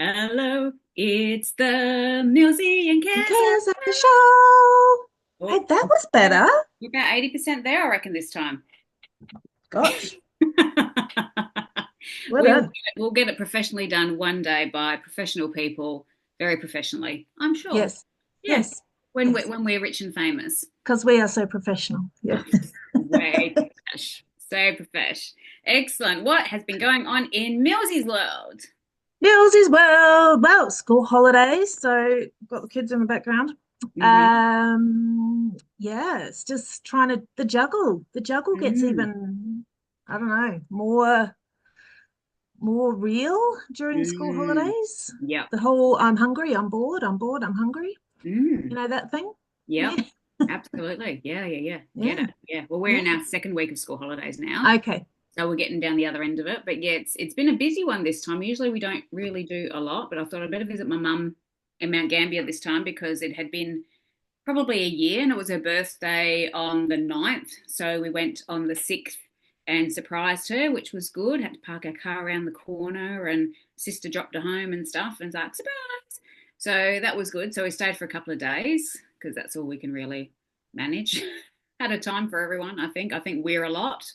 Hello, it's the Millsy and In Keza. case of the show. Hey, Oh, that was better. you're about 80% there, I reckon, this time. Gosh, well We will done. get we'll get it professionally done one day by professional people, very professionally, I'm sure. Yes, Yeah, yes, when yes. we're rich and famous. Because we are so professional. Yeah. Oh, way profesh, so profesh. Excellent. What has been going on in Millsy's world? News is well, school holidays. So got the kids in the background. Mm-hmm. Yeah, it's just trying to the juggle gets Mm. even, I don't know, more real during school Mm. holidays. Yep. The whole I'm hungry, I'm bored, I'm hungry. You Mm. know that thing? Yep. Yeah, Absolutely. Yeah, yeah, yeah. Get yeah, it. Yeah. Well, we're in yeah. our second week of school holidays now. Okay. So we're getting down the other end of it. But yeah, it's been a busy one this time. Usually we don't really do a lot, but I thought I'd better visit my mum in Mount Gambier this time because it had been probably a year and it was her birthday on the 9th. So we went on the 6th and surprised her, which was good. Had to park our car around the corner and sister dropped her home and stuff and was like, surprise. So that was good. So we stayed for a couple of days because that's all we can really manage at a time for everyone, I think. I think we're a lot.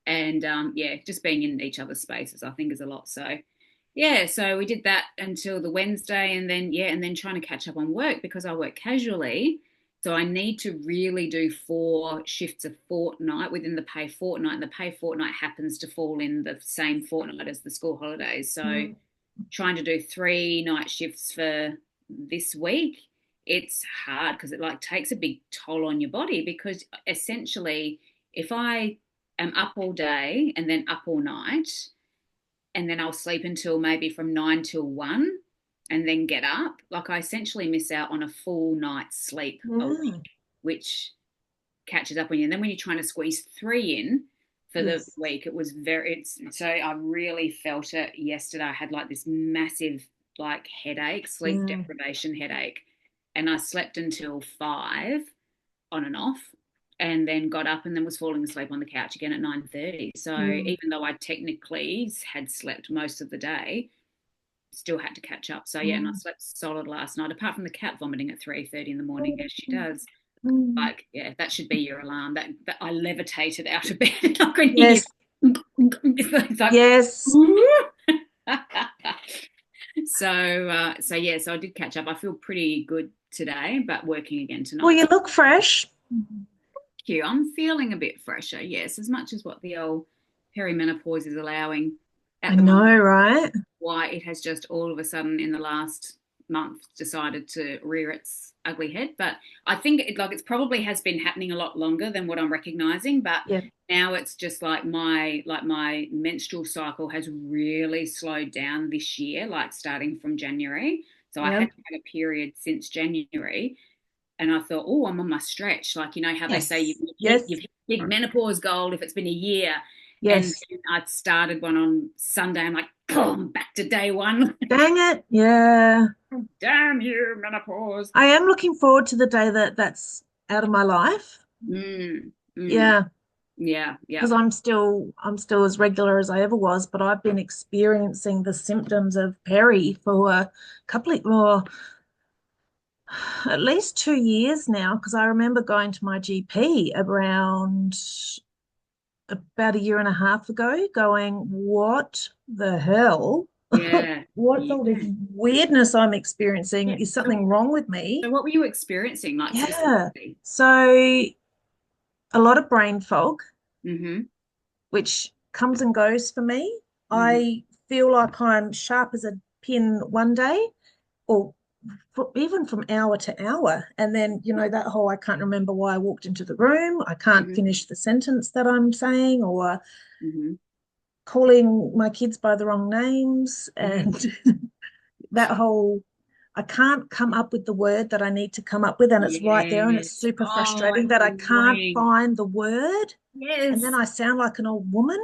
And yeah, just being in each other's spaces, I think, is a lot. So yeah, so we did that until the Wednesday and then yeah, and then trying to catch up on work because I work casually. So I need to really do 4 shifts a fortnight within the pay fortnight, and the pay fortnight happens to fall in the same fortnight as the school holidays. So Mm, trying to do 3 night shifts for this week, it's hard because it like takes a big toll on your body because essentially if I am up all day and then up all night, and then I'll sleep until maybe from 9 till 1 and then get up. Like I essentially miss out on a full night's sleep a yeah. week, which catches up on you. And then when you're trying to squeeze 3 in for the Yes. week, it was it's so I really felt it yesterday. I had like this massive like headache, sleep Yeah. deprivation headache. And I slept until 5 on and off and then got up and then was falling asleep on the couch again at 9:30. So Mm. even though I technically had slept most of the day, still had to catch up. So yeah, and I Mm. slept solid last night, apart from the cat vomiting at 3:30 in the morning, as she does. Mm. Like, yeah, that should be your alarm. That I levitated out of bed and I could hear Yes. you. It's like, Yes. so yeah, so I did catch up. I feel pretty good today, but working again Well, tonight. you look fresh. You. I'm feeling a bit fresher, yes, as much as what the old perimenopause is allowing I at the moment. know, right? Why it has just all of a sudden in the last month decided to rear its ugly head. But I think it's probably has been happening a lot longer than what I'm recognizing. But Yeah. now it's just like my menstrual cycle has really slowed down this year, like starting from January. So I Yeah. hadn't had a period since January, and I thought, oh, I'm on my stretch. Like, you know how they say Yes. Yes. you've hit big menopause goal if it's been a year. And Yes. then I started one on Sunday. I'm like, boom, back to day one. Dang it. Yeah. Damn you, menopause. I am looking forward to the day that that's out of my life. Mm, mm, Yeah, yeah, yeah. because I'm still as regular as I ever was, but I've been experiencing the symptoms of peri for a couple of, well, at least 2 years now, because I remember going to my GP around about a year and a half ago, going, what the hell? Yeah, What's all this yeah, weirdness I'm experiencing? yeah. Is So, something wrong with me? so what were you experiencing, like Yeah. specifically? So a lot of brain fog, Mm-hmm. which comes and goes for me. Mm-hmm. I feel like I'm sharp as a pin one day, or even from hour to hour. And then, that whole I can't remember why I walked into the room, I can't Mm-hmm. finish the sentence that I'm saying, or Mm-hmm. calling my kids by the wrong names. Mm-hmm. And that whole I can't come up with the word that I need to come up with, and it's right there, and it's Yes. super Oh, frustrating it's that I can't annoying. find the word, and then Yes. I sound like an old woman.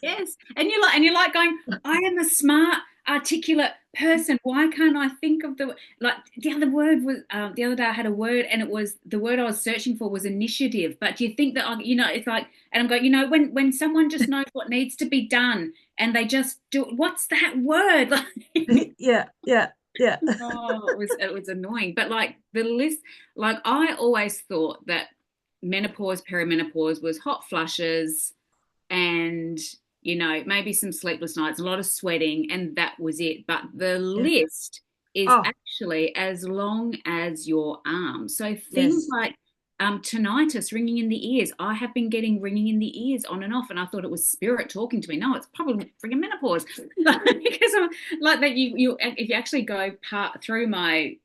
Yes. And you're like going, I am a smart, articulate person. Why can't I think of the like the other word was the other day I had a word and it was the word I was searching for was initiative. But do you think that it's like and I'm going, when someone just knows what needs to be done and they just do what's that word? Like Yeah, yeah, yeah. oh, it was annoying. But like the list, like I always thought that menopause, perimenopause was hot flushes and maybe some sleepless nights, a lot of sweating, and that was it. But the Yeah. list is Oh, actually as long as your arm. So things yes. like tinnitus, ringing in the ears. I have been getting ringing in the ears on and off, and I thought it was spirit talking to me. No, it's probably freaking menopause. Because I'm like that. You if you actually go part through my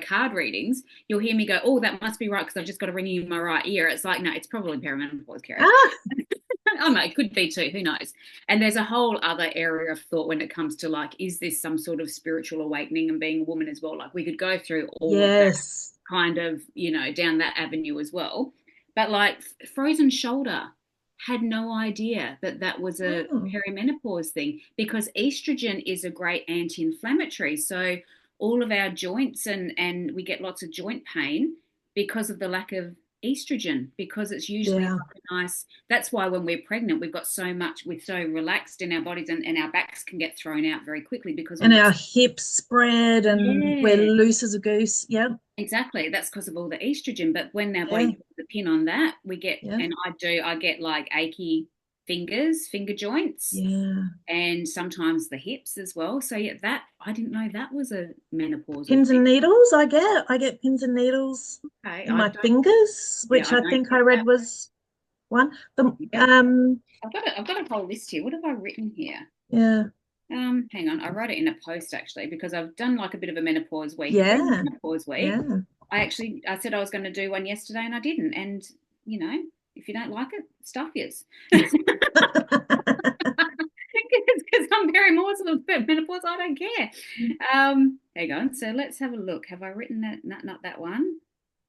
card readings, you'll hear me go, "Oh, that must be right because I've just got a ringing in my right ear." It's like, no, it's probably perimenopause, Kerry. Ah, Oh no, it could be too. Who knows? And there's a whole other area of thought when it comes to like, is this some sort of spiritual awakening and being a woman as well? Like we could go through all of that yes. kind of, down that avenue as well. But like frozen shoulder, had no idea that that was a Oh, perimenopause thing because estrogen is a great anti-inflammatory. So all of our joints and we get lots of joint pain because of the lack of estrogen because it's usually yeah. like a nice that's why when we're pregnant we've got so much we're so relaxed in our bodies and our backs can get thrown out very quickly because we've And got our hips spread and we're yeah. loose as a goose. Yeah, Exactly. That's because of all the estrogen. But when our body yeah, puts the pin on that, we get, yeah, and I get like achy fingers, finger joints, yeah. and sometimes the hips as well. So yeah, that I didn't know that was a menopausal Pins thing. and needles, I get pins and needles Okay, in I my don't, fingers, yeah, which I I don't think I get read that. was one. The Yep. I've got a whole list here. What have I written here? yeah, Hang on. I wrote it in a post actually because I've done like a bit of a menopause week. yeah, Menopause week. yeah. I said I was going to do one yesterday and I didn't. And you know, if you don't like it, stuff yours. Because I'm very morsel of menopause. I don't care. Hang on. So let's have a look. Have I written that? Not that one.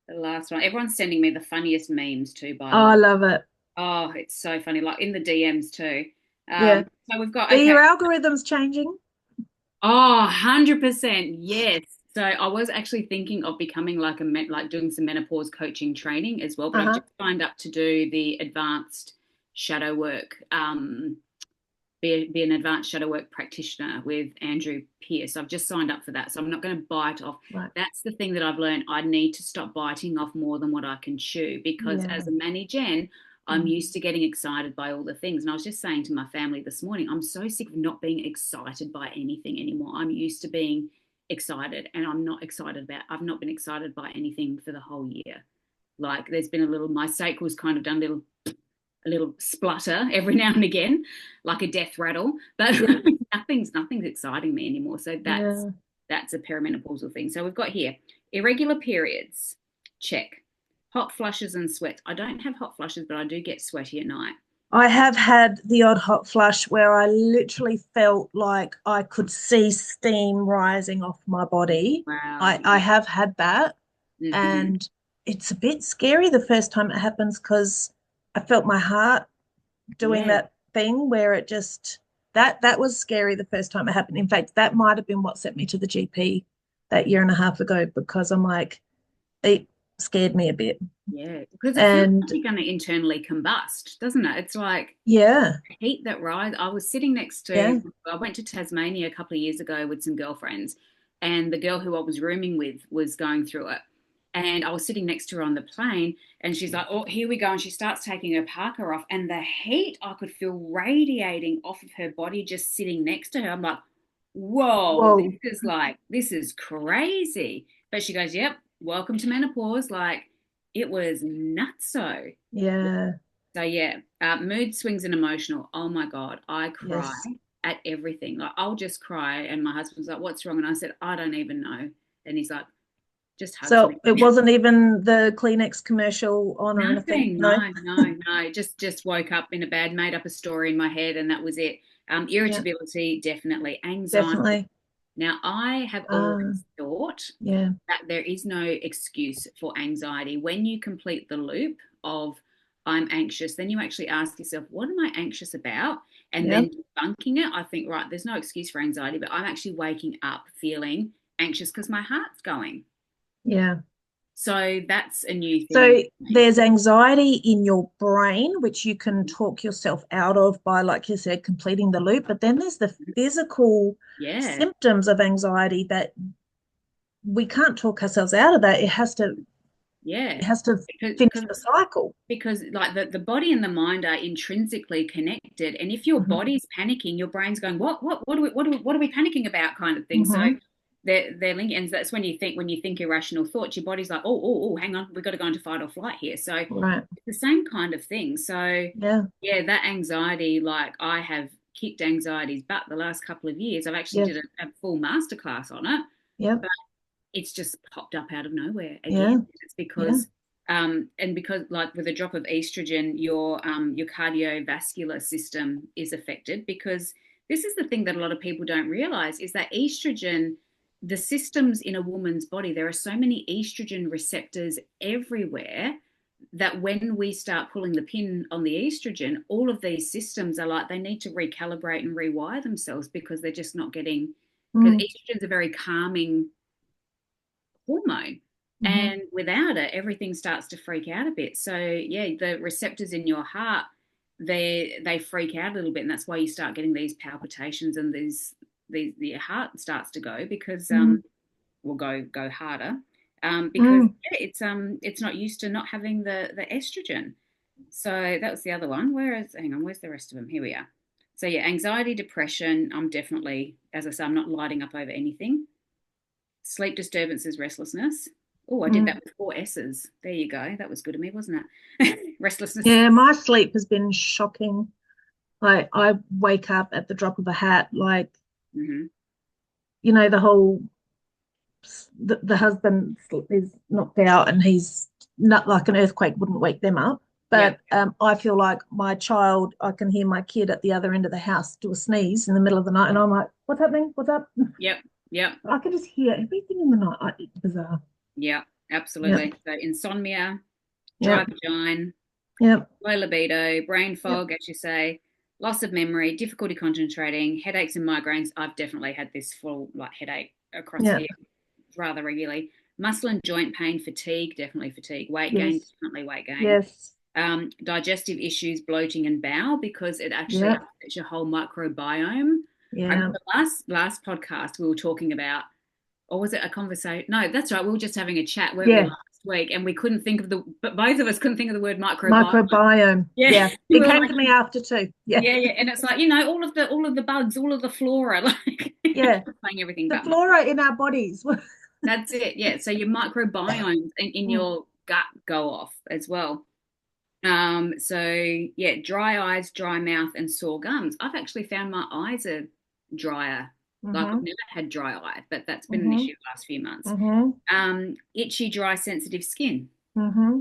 The last one. Everyone's sending me the funniest memes too, by Oh, the way. I love it. Oh, it's so funny. Like in the DMs too. Yeah. So we've got Are okay. your algorithms changing? Oh, 100%. Yes. So I was actually thinking of becoming like like doing some menopause coaching training as well, but I've Uh-huh. just signed up to do the advanced shadow work, be an advanced shadow work practitioner with Andrew Pierce. I've just signed up for that. So I'm not going to bite off. Right. That's the thing that I've learned. I need to stop biting off more than what I can chew because Yeah. as a Manny Gen, I'm Mm. used to getting excited by all the things. And I was just saying to my family this morning, I'm so sick of not being excited by anything anymore. I'm used to being excited and I've not been excited by anything for the whole year. Like there's been my sacral's kind of done a little splutter every now and again, like a death rattle, but Yeah. nothing's exciting me anymore. So that's Yeah. that's a perimenopausal thing. So we've got here irregular periods, check. Hot flushes and sweats. I don't have hot flushes, but I do get sweaty at night. I have had the odd hot flush where I literally felt like I could see steam rising off my body. Wow. I have had that, Mm-hmm. and it's a bit scary the first time it happens because I felt my heart doing Yeah. that thing where it just that was scary the first time it happened. In fact, that might have been what sent me to the GP that year and a half ago because I'm like, it scared me a bit. Yeah. Because it feels like And you're going to internally combust, doesn't it? It's like yeah, heat that rise. I was sitting next yeah, to, I went to Tasmania a couple of years ago with some girlfriends, and the girl who I was rooming with was going through it. And I was sitting next to her on the plane, and she's like, "Oh, here we go." And she starts taking her parka off, and the heat I could feel radiating off of her body just sitting next to her. I'm like, whoa, whoa, this is crazy. But she goes, "Yep, welcome to menopause." Like, it was nutso. yeah, So yeah, mood swings and emotional. Oh my God, I cry yes. at everything. Like I'll just cry, and my husband's like, "What's wrong?" And I said, "I don't even know." And he's like, "Just hugs me." So it wasn't even the Kleenex commercial on or anything. Nothing. No. No, no, no. Just woke up in a bed, made up a story in my head, and that was it. Yeah, Irritability, definitely. Anxiety. definitely. Now, I have Ah, always thought yeah, that there is no excuse for anxiety. When you complete the loop of I'm anxious, then you actually ask yourself, what am I anxious about? and Yeah. then debunking it, I think, right, there's no excuse for anxiety, but I'm actually waking up feeling anxious because my heart's going. Yeah. So that's a new thing So for me. there's anxiety in your brain, which you can talk yourself out of by, like you said, completing the loop. But then there's the physical Yeah, symptoms of anxiety that we can't talk ourselves out of that. yeah. It has to finish Because the cycle. like the body and the mind are intrinsically connected, and if your Mm-hmm. body's panicking, your brain's going, what are we panicking about, kind of thing. So Mm-hmm. they're linked, and that's when you think irrational thoughts, your body's like, oh, hang on, we've got to go into fight or flight here. So Right. it's the same kind of thing. So Yeah. yeah, that anxiety, like I have kicked anxiety's butt the last couple of years. I've actually Yes. did a full masterclass on it, Yep. it's just popped up out of nowhere Yeah. again. It's Yeah. because and because like with a drop of estrogen, your cardiovascular system is affected, because this is the thing that a lot of people don't realize is that estrogen, the systems in a woman's body, there are so many estrogen receptors everywhere that when we start pulling the pin on the estrogen, all of these systems are like they need to recalibrate and rewire themselves because they're just not getting, because Mm. estrogen's a very calming hormone. Mm-hmm. And without it, everything starts to freak out a bit. So yeah, the receptors in your heart, they freak out a little bit, and that's why you start getting these palpitations and these your heart starts to go because Mm. will go harder because Mm. yeah, it's not used to not having the estrogen. So that was the other one. Hang on, where's the rest of them? Here we are. So yeah, anxiety, depression. I'm definitely, as I say, I'm not lighting up over anything. Sleep disturbances, restlessness. Oh, I did Mm. that with four S's. There you go. That was good of me, wasn't it? Restlessness. Yeah, my sleep has been shocking. Like I wake up at the drop of a hat, like, Mm-hmm. the whole the husband is knocked out and he's not, like an earthquake wouldn't wake them up. Yep. But I feel like my child, I can hear my kid at the other end of the house do a sneeze in the middle of the night, and I'm like, "What's happening? What's up?" Yep. Yep. I can just hear everything in the night. It's bizarre. Yep. Yeah, Absolutely. So insomnia, yeah, dry vagina, yeah, low libido, brain yeah, fog, as you say, loss of memory, difficulty concentrating, headaches and migraines. I've definitely had this full like headache across yeah. here rather regularly. Muscle and joint pain, fatigue, definitely fatigue. Weight gain, Yes, definitely weight gain. yes, Digestive issues, bloating and bowel, because it actually yeah, affects your whole microbiome. I yeah, remember last podcast we were talking about, or was it a conversation? No, that's right. We were just having a chat, weren't we, yeah. last week? And we couldn't think of but both of us couldn't think of the word microbiome. Microbiome. Yeah, Yeah, we it were came like, to me after too. Yeah, yeah, and it's like all of the bugs, all of the flora, like yeah. playing everything The but flora in our bodies. that's it. Yeah, so your microbiomes in Mm. your gut go off as well. So yeah, dry eyes, dry mouth, and sore gums. I've actually found my eyes are drier. Like I've Mm-hmm. never had dry eye, but that's been an Mm-hmm. issue the last few months. Mm-hmm. Itchy, dry, sensitive skin, Mm-hmm.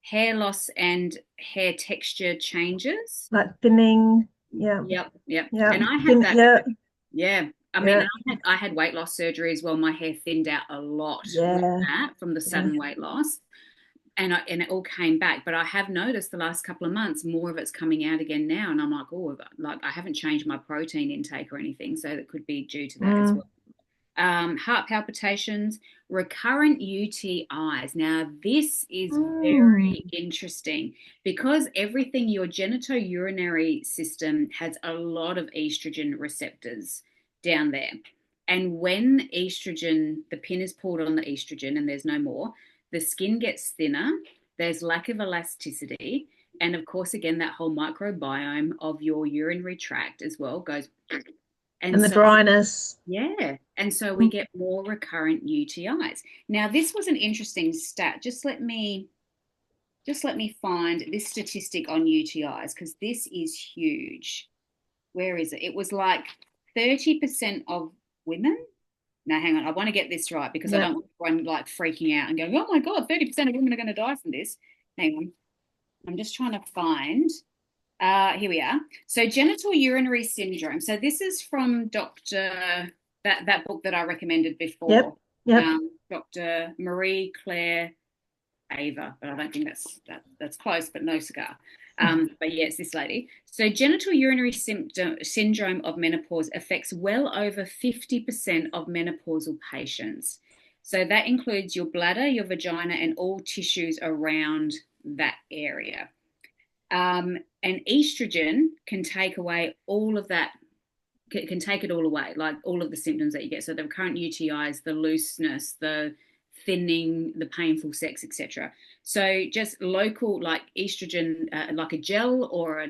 hair loss and hair texture changes. Like thinning. Yeah. Yep, yep. Yeah. And I had Thin. that Yeah. because, yeah. I mean, Yeah. I had weight loss surgery as well. My hair thinned out a lot with Yeah. that from the Yeah. sudden weight loss. And it all came back. But I have noticed the last couple of months more of it's coming out again now, and I'm like, oh, like I haven't changed my protein intake or anything, so that could be due to that as Mm. well. Heart palpitations, recurrent UTIs. Now, this is Mm. very interesting because everything, your genitourinary system has a lot of estrogen receptors down there. And when estrogen, the pin is pulled on the estrogen and there's no more, the skin gets thinner, there's lack of elasticity. And of course, again, that whole microbiome of your urinary tract as well goes. And And the so dryness. yeah. And so we Mm. get more recurrent UTIs. Now, this was an interesting stat. Just let me find this statistic on UTIs because this is huge. Where is it? It was like 30% of women. Now, hang on. I want to get this right because I Yeah. don't want everyone like freaking out and going, oh my God, 30% of women are going to die from this. Hang on. I'm just trying to find. Here we are. So genital urinary syndrome. So this is from Dr. That book that I recommended Yep. before, Yep. Dr. Marie Claire Ava, but I don't think that's close, but no cigar. But yeah, it's this lady. So, genital urinary syndrome of menopause affects well over 50% of menopausal patients. So, that includes your bladder, your vagina, and all tissues around that area. And estrogen can take away all of that, can take it all away, like all of the symptoms that you get. So, the recurrent UTIs, the looseness, the thinning, the painful sex, etc. So just local, like estrogen, like a gel or a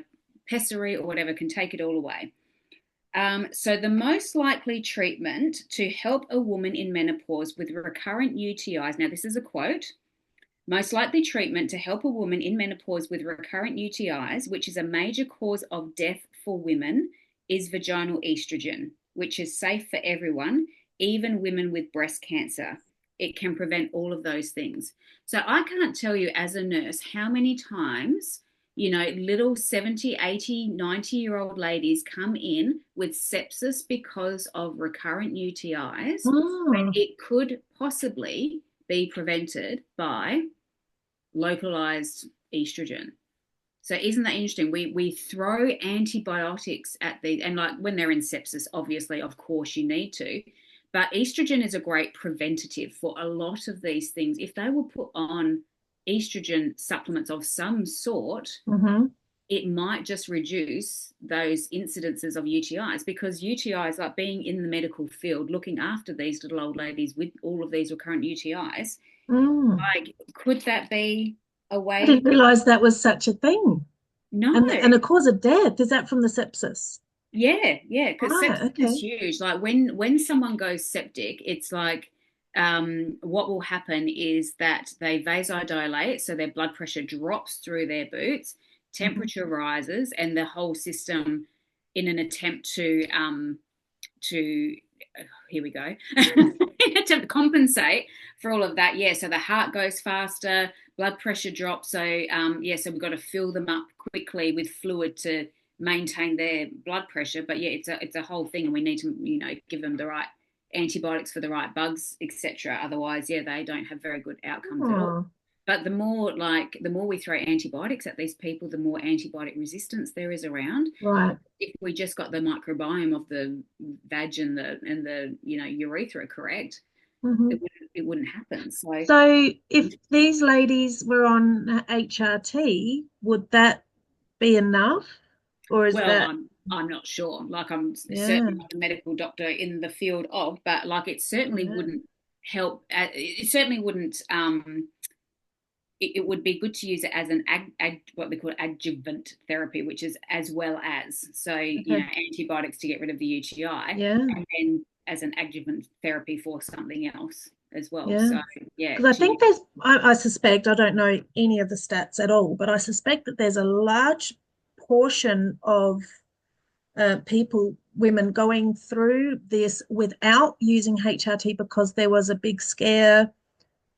pessary or whatever, can take it all away. So the most likely treatment to help a woman in menopause with recurrent UTIs. Now, this is a quote. Most likely treatment to help a woman in menopause with recurrent UTIs, which is a major cause of death for women, is vaginal estrogen, which is safe for everyone, even women with breast cancer. It can prevent all of those things. So I can't tell you as a nurse how many times, little 70, 80, 90-year-old ladies come in with sepsis because of recurrent UTIs. And Oh, it could possibly be prevented by localized estrogen. So isn't that interesting? We throw antibiotics at these, and like when they're in sepsis, obviously, of course, you need to. But estrogen is a great preventative for a lot of these things. If they were put on estrogen supplements of some sort, mm-hmm. it might just reduce those incidences of UTIs, because UTIs, like being in the medical field, looking after these little old ladies with all of these recurrent UTIs, Mm. like, could that be a I way? didn't realize that was such a thing. No. And a cause of death, is that from the sepsis? Yeah, yeah, because Right, sepsis is okay. huge. Like when someone goes septic, it's like what will happen is that they vasodilate, so their blood pressure drops through their boots, Mm-hmm. temperature rises, and the whole system, in an attempt to here we go, to compensate for all of that. Yeah, so the heart goes faster, blood pressure drops. So yeah, so we've got to fill them up quickly with fluid to maintain their blood pressure. But yeah, it's a whole thing, and we need to give them the right antibiotics for the right bugs, etc. Otherwise, yeah, they don't have very good outcomes at all. Oh, But the more we throw antibiotics at these people, the more antibiotic resistance there is around. right. If we just got the microbiome of the vag and the urethra correct, Mm-hmm. it wouldn't happen. So, So if these ladies were on HRT, would that be enough? Or is well, that, I'm not sure. Like, I'm yeah, certainly not a medical doctor in the field of, but like it certainly yeah, wouldn't help. It certainly wouldn't. It would be good to use it as an what we call adjuvant therapy, which is as well as, so okay, antibiotics to get rid of the UTI, yeah, and then as an adjuvant therapy for something else as well. yeah. So yeah, Because I to think there's, I suspect, I don't know any of the stats at all, but I suspect that there's a large portion of people, women going through this without using HRT because there was a big scare,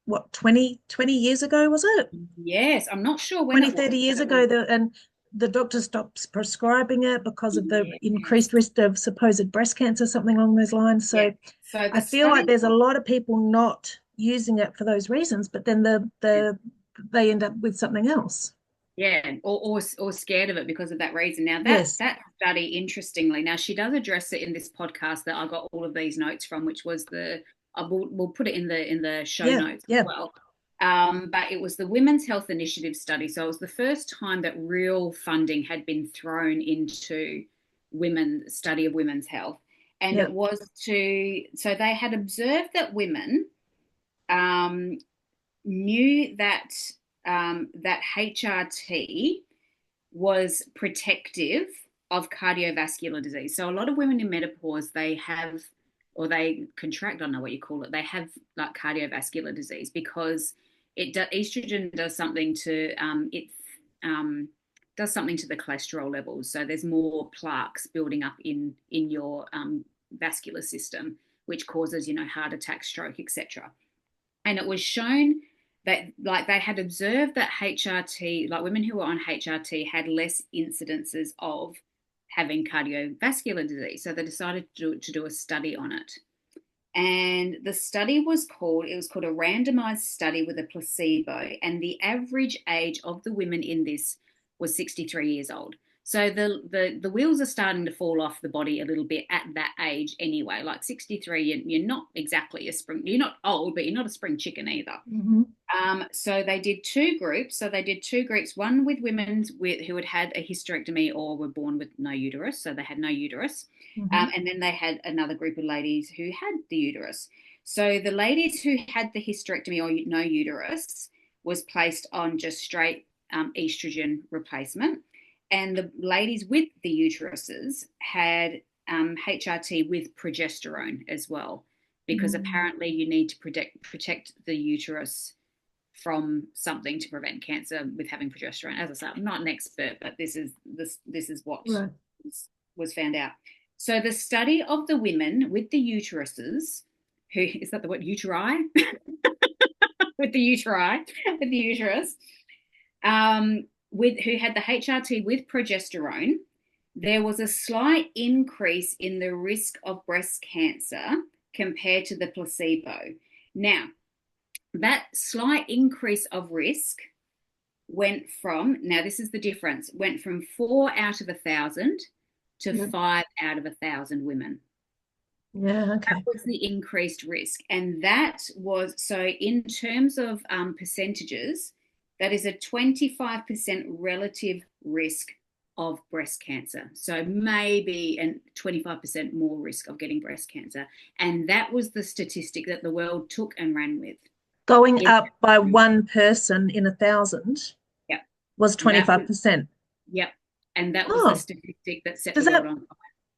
what, 20 years ago, was it? yes, I'm not sure when 20, it was, 30 years but it ago, was and the doctor stopped prescribing it because of the yes, increased risk of supposed breast cancer, something along those lines. yeah. So So I the feel like study, there's a lot of people not using it for those reasons, but then they end up with something else. yeah, or scared of it because of that reason. Now that Yes. that study, interestingly, now she does address it in this podcast that I got all of these notes from, which was we'll put it in the show Yeah. notes as Yeah. well. But it was the Women's Health Initiative study, so it was the first time that real funding had been thrown into women study of women's health, and Yeah. it was to so they had observed that women um, knew that HRT was protective of cardiovascular disease. So a lot of women in menopause, they have, or they contract, I don't know what you call it, they have like cardiovascular disease because estrogen does something to it um, does something to the cholesterol levels. So there's more plaques building up in your vascular system, which causes heart attack, stroke, etc. And it was shown that like they had observed that HRT, like women who were on HRT, had less incidences of having cardiovascular disease. So they decided to do a study on it. And the study it was called a randomized study with a placebo. And the average age of the women in this was 63 years old. So the wheels are starting to fall off the body a little bit at that age anyway. Like 63, you're not exactly a spring. You're not old, but you're not a spring chicken either. Mm-hmm. So they did two groups. So they did two groups, one with women who had had a hysterectomy or were born with no uterus. So they had no uterus. Mm-hmm. And then they had another group of ladies who had the uterus. So the ladies who had the hysterectomy or no uterus was placed on just straight estrogen replacement. And the ladies with the uteruses had HRT with progesterone as well, because Mm. apparently you need to protect the uterus from something to prevent cancer with having progesterone. As I said, I'm not an expert, but this is what Right. was found out. So the study of the women with the uteruses, who is that the word uteri? with the uteri, with the uterus, with who had the HRT with progesterone, there was a slight increase in the risk of breast cancer compared to the placebo. Now, that slight increase of risk went from, now this is the difference, went from 4 out of 1,000 to Yep. 5 out of 1,000 women. Yeah. That Okay. was the increased risk. And that was, so in terms of percentages, that is a 25% relative risk of breast cancer. So maybe a 25% more risk of getting breast cancer. And that was the statistic that the world took and ran with. Going In, up by one person in 1,000 yep. was And that was, 25%. yep. And that was the Oh, statistic that set does the world that on.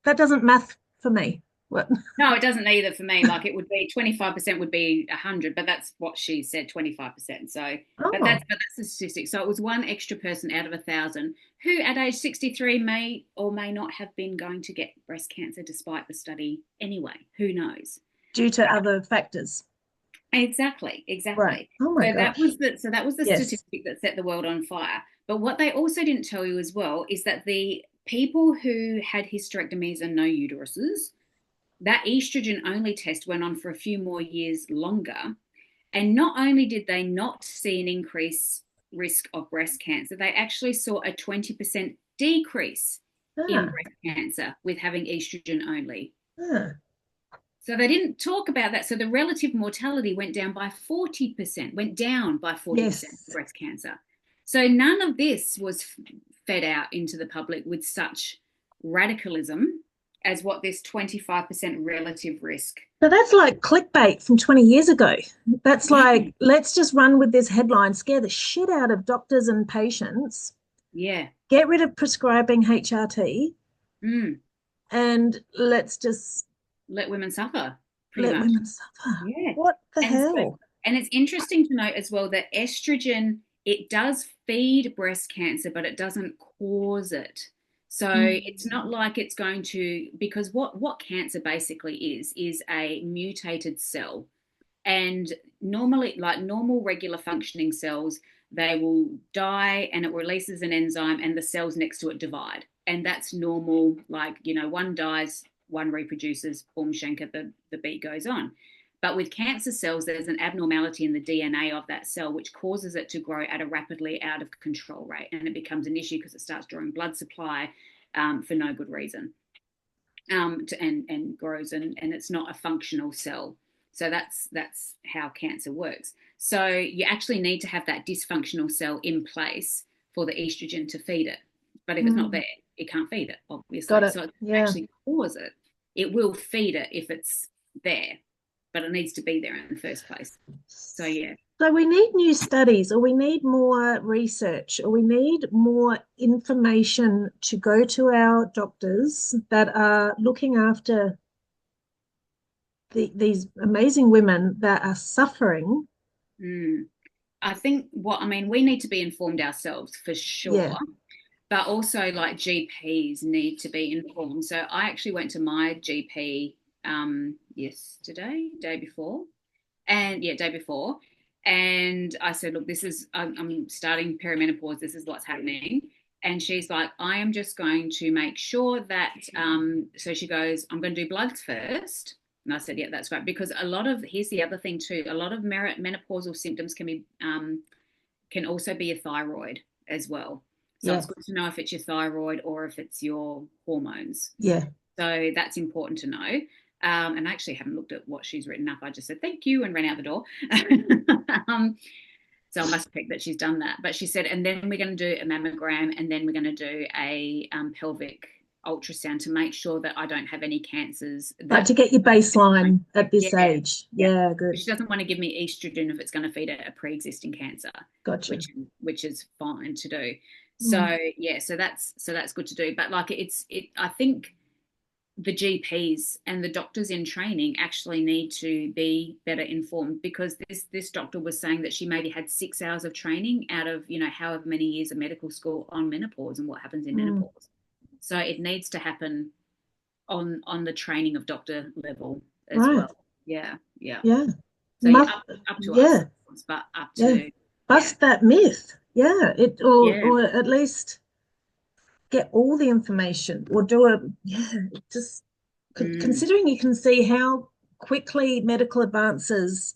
that doesn't math for me? What? No, it doesn't either for me. Like it would be 25% would be 100, but that's what she said, 25%. So, Oh, but that's the statistic. So it was one extra person out of 1,000 who at age 63 may or may not have been going to get breast cancer despite the study anyway. Who knows? due to other factors. Exactly, Right. exactly. Oh my gosh. So that was the Yes. statistic that set the world on fire. But what they also didn't tell you as well is that the people who had hysterectomies and no uteruses, that estrogen only test went on for a few more years longer. And not only did they not see an increased risk of breast cancer, they actually saw a 20% decrease in Ah, breast cancer with having estrogen only. ah. So they didn't talk about that. So the relative mortality went down by 40%, went down by 40% for Yes. breast cancer. So none of this was fed out into the public with such radicalism as what this 25% relative risk. So that's like clickbait from 20 years ago. That's Yeah, like, let's just run with this headline, scare the shit out of doctors and patients, yeah. get rid of prescribing HRT, Mm. and let's just Let women suffer, pretty let much. women suffer. Yeah. What the And so, hell? and it's interesting to note as well that estrogen, it does feed breast cancer, but it doesn't cause it. So it's not Mm. like it's going to, because what cancer basically is a mutated cell. And normally, like normal regular functioning cells, they will die and it releases an enzyme and the cells next to it divide. And that's normal, like, one dies, one reproduces, boom, shanka, the beat goes on. But with cancer cells, there's an abnormality in the DNA of that cell, which causes it to grow at a rapidly out of control rate. And it becomes an issue because it starts drawing blood supply for no good reason, and grows, and it's not a functional cell. So that's how cancer works. So you actually need to have that dysfunctional cell in place for the estrogen to feed it. But if it's not Mm. there, it can't feed it, Got obviously. it. So it Yeah. actually cause it. It will feed it if it's there, but it needs to be there in the first place. So yeah. So we need new studies, or we need more research, or we need more information to go to our doctors that are looking after these amazing women that are suffering. Mm. I think we need to be informed ourselves for Yeah. sure, but also like GPs need to be informed. So I actually went to my GP yesterday, day before, and yeah, day before, and I said, look, I'm starting perimenopause. This is what's happening. And she's like, I am just going to make sure that. So she goes, I'm going to do bloods first. And I said, yeah, that's right. Because here's the other thing too, a lot of menopausal symptoms can also be a thyroid as well. So Yeah. it's good to know if it's your thyroid or if it's your hormones. Yeah. So that's important to know. And I actually haven't looked at what she's written up. I just said thank you and ran out the door. um, so I must pick that she's done that. But she said, and then we're going to do a mammogram, and then we're going to do a pelvic ultrasound to make sure that I don't have any cancers Right, that to get your baseline at yeah, this age. yeah. Yeah, But good. she doesn't want to give me estrogen if it's going to feed a pre-existing cancer, Gotcha. which is fine to do. Mm. So yeah, so that's good to do. But like I think the GPs and the doctors in training actually need to be better informed, because this doctor was saying that she maybe had 6 hours of training out of however many years of medical school on menopause and what happens in Mm. menopause. So it needs to happen on the training of doctor level as Right. well. Yeah, yeah. Yeah. So yeah, Must, up to us, yeah. but up Yeah. to yeah, Bust that myth. Yeah. It yeah, or at least get all the information or do a yeah, just mm, considering you can see how quickly medical advances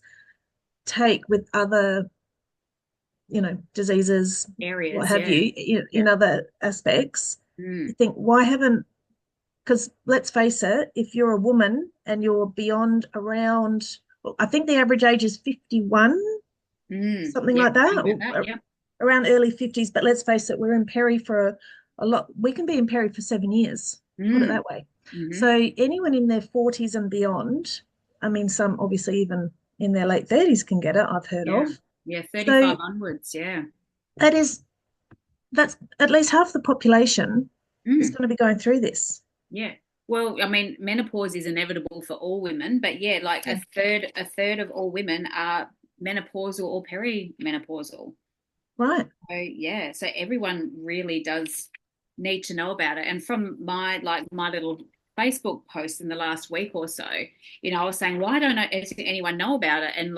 take with other, diseases, what areas. have Yeah, you, yeah, in other aspects. You mm, think, why haven't, because let's face it, if you're a woman and you're beyond around, well, I think the average age is 51, something yeah. like that, Think about or that. Yeah. around early 50s. But let's face it, we're in peri for a lot. We can be in peri for 7 years, put it Mm, that way. mm-hmm. So anyone in their 40s and beyond, I mean, some obviously even in their late 30s can get it, I've heard Yeah, of. yeah. So 35 onwards. Yeah. that is, that's at least half the population is Mm, going to be going through this. yeah. Well, I mean, menopause is inevitable for all women, but yeah, like Yeah. a third of all women are menopausal or perimenopausal. Right. So yeah, so everyone really does need to know about it. And from my little Facebook post in the last week or so, I was saying, why don't anyone know about it? And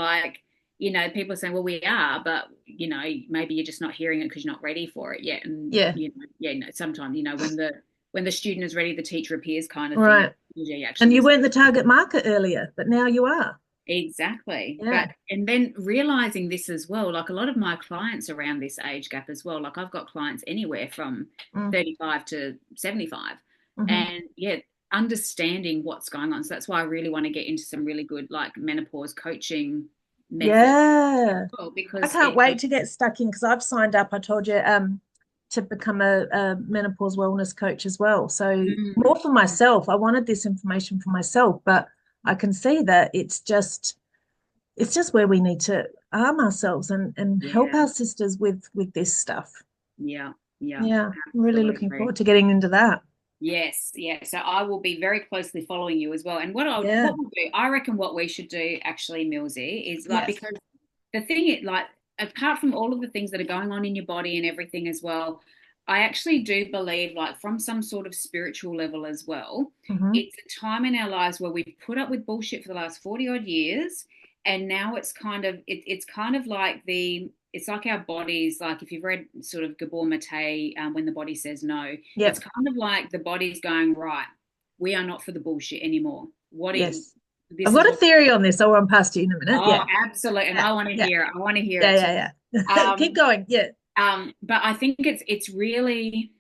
people are saying, well, we are, but maybe you're just not hearing it because you're not ready for it yet. And Yeah. yeah, sometimes when the student is ready, the teacher appears, kind of thing. Right. Usually And actually you is. weren't the target market earlier, but now you are. Exactly. Yeah. But and then realizing this as well, like a lot of my clients around this age gap as well, like I've got clients anywhere from Mm. 35 to 75. Hmm. And yeah, understanding what's going on. So that's why I really want to get into some really good like menopause coaching methods as Yeah. well, I because can't wait to get stuck in because I've signed up, I told you, to become a menopause wellness coach as well. So more mm, for myself. I wanted this information for myself, but I can see that it's just where we need to arm ourselves and help yeah, our sisters with this stuff. yeah, yeah, Yeah, I'm really looking absolutely. forward to getting into that. Yes, yeah. So I will be very closely following you as well. And Yeah. what we'll do, I reckon what we should do actually, Millsy, is like Yes. because the thing is like apart from all of the things that are going on in your body and everything as well, I actually do believe like from some sort of spiritual level as well, Hmm. it's a time in our lives where we've put up with bullshit for the last 40 odd years, and now it's kind of like it's like our bodies, like if you've read sort of Gabor Mate, When the Body Says No, it's Yep. kind of like the body's going, right, we are not for the bullshit anymore. Yes. I've This is got a what, theory on this. I'll run past you in a minute. oh, Yeah. absolutely. And Yeah. I want to Yeah. hear it. I want to hear Yeah. it too. Yeah. Yeah. Keep Um, going. Yeah. but I think it's really